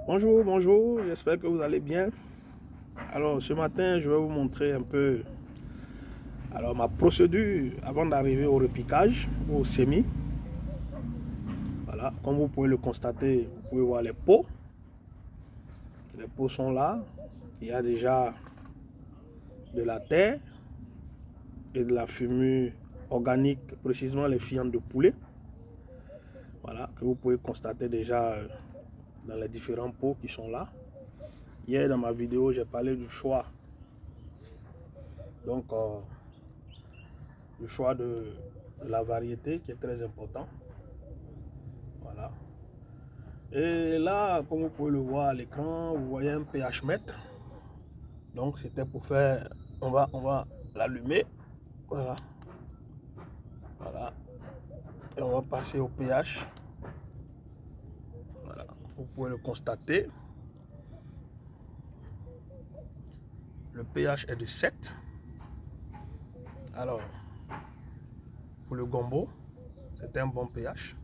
Bonjour, bonjour, j'espère que vous allez bien. Alors ce matin, je vais vous montrer un peu ma procédure avant d'arriver au repiquage ou au semis. Voilà, comme vous pouvez le constater, vous pouvez voir les pots. Les pots sont là. Il y a déjà de la terre et de la fumure organique, précisément les fientes de poulet. Voilà, que vous pouvez constater déjà dans les différents pots qui sont là. Hier dans ma vidéo, j'ai parlé du choix. Donc, le choix de la variété qui est très important. Voilà. Et là, comme vous pouvez le voir à l'écran, vous voyez un pH mètre. Donc, c'était pour faire... On va l'allumer. Voilà. Voilà. Et on va passer au pH. Voilà. Vous pouvez le constater. Le pH est de 7. Alors, pour le gombo, c'est un bon pH.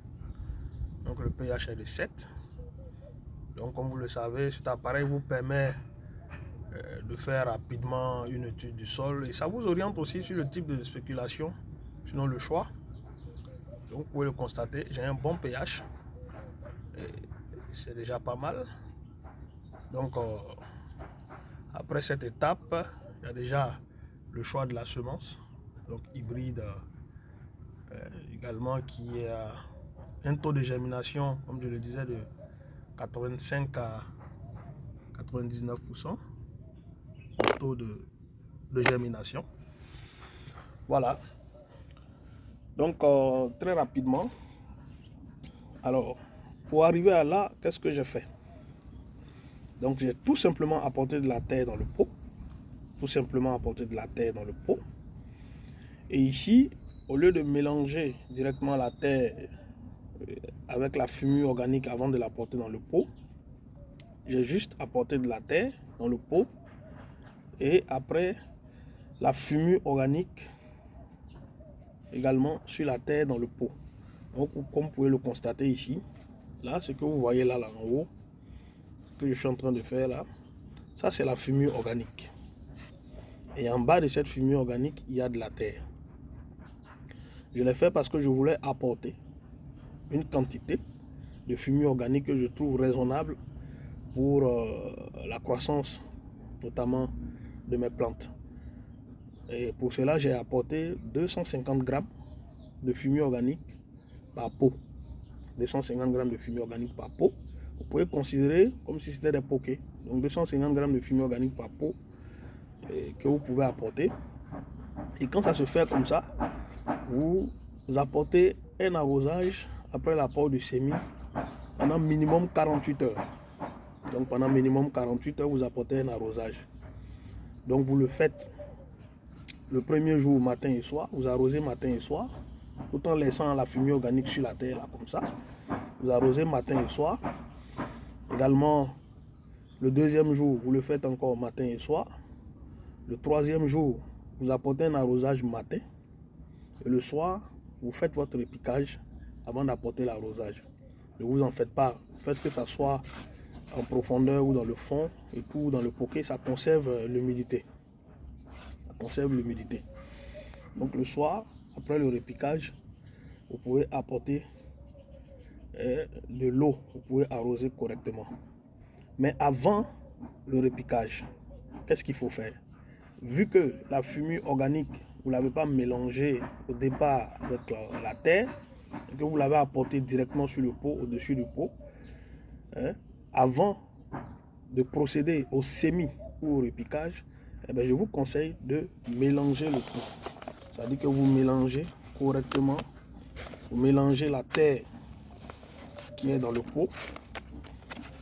Donc, le pH est de 7. Donc, comme vous le savez, cet appareil vous permet de faire rapidement une étude du sol. Et ça vous oriente aussi sur le type de spéculation, sinon le choix. Donc, vous pouvez le constater, j'ai un bon pH. C'est déjà pas mal. Donc, après cette étape, il y a déjà le choix de la semence. Donc, hybride également qui a un taux de germination, comme je le disais, de 85 à 99%. Taux de germination. Voilà. Donc, très rapidement, alors, pour arriver à là, qu'est-ce que j'ai fait? Donc, j'ai tout simplement apporté de la terre dans le pot. Tout simplement apporté de la terre dans le pot. Et ici, au lieu de mélanger directement la terre avec la fumure organique avant de l'apporter dans le pot, j'ai juste apporté de la terre dans le pot et après la fumure organique également sur la terre dans le pot. Donc, comme vous pouvez le constater ici, là, ce que vous voyez là en haut, ce que je suis en train de faire là, ça c'est la fumure organique. Et en bas de cette fumure organique, il y a de la terre. Je l'ai fait parce que je voulais apporter une quantité de fumure organique que je trouve raisonnable pour la croissance, notamment de mes plantes. Et pour cela, j'ai apporté 250 grammes de fumure organique par pot. 250 grammes de fumure organique par pot. Vous pouvez considérer comme si c'était des pokés. Donc 250 grammes de fumure organique par pot que vous pouvez apporter. Et quand ça se fait comme ça, vous apportez un arrosage après l'apport du semis pendant minimum 48 heures. Donc pendant minimum 48 heures, vous apportez un arrosage. Donc vous le faites le premier jour, matin et soir. Vous arrosez matin et soir, tout en laissant la fumure organique sur la terre, là, comme ça. Vous arrosez matin et soir. Également, le deuxième jour, vous le faites encore matin et soir. Le troisième jour, vous apportez un arrosage matin. Et le soir, vous faites votre repiquage avant d'apporter l'arrosage. Ne vous en faites pas. Faites que ça soit en profondeur ou dans le fond et tout, dans le poké, ça conserve l'humidité. Ça conserve l'humidité. Donc le soir, après le repiquage, vous pouvez apporter de l'eau. Vous pouvez arroser correctement. Mais avant le repiquage, qu'est-ce qu'il faut faire? Vu que la fumure organique, vous ne l'avez pas mélangée au départ avec la terre, et que vous l'avez apportée directement sur le pot, au-dessus du pot, avant de procéder au semis ou au repiquage, je vous conseille de mélanger le tout. C'est-à-dire que vous mélangez correctement, vous mélangez la terre qui est dans le pot,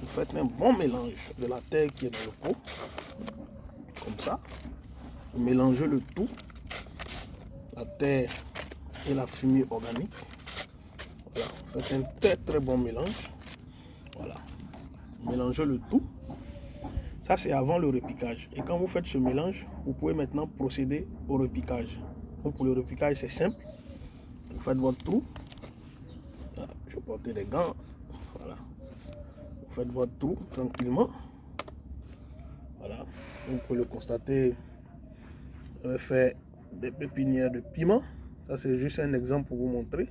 vous faites un bon mélange de la terre qui est dans le pot, comme ça, vous mélangez le tout, la terre et la fumure organique. Voilà, vous faites un très très bon mélange. Voilà, mélangez le tout. Ça c'est avant le repiquage. Et quand vous faites ce mélange, vous pouvez maintenant procéder au repiquage. Donc pour le repiquage c'est simple. Vous faites votre trou. Voilà, je vais porter des gants. Voilà. Vous faites votre trou tranquillement. Voilà, vous pouvez le constater. On fait des pépinières de piment. Ça, c'est juste un exemple pour vous montrer.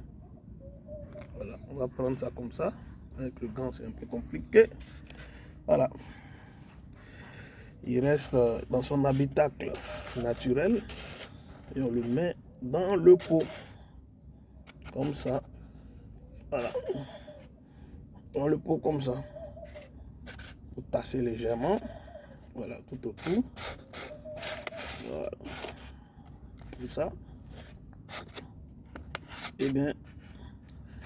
Voilà, on va prendre ça comme ça. Avec le gant, c'est un peu compliqué. Voilà. Il reste dans son habitacle naturel. Et on le met dans le pot. Comme ça. Voilà. Dans le pot comme ça. Vous tassez légèrement. Voilà, tout autour. Voilà. Comme ça. Et bien,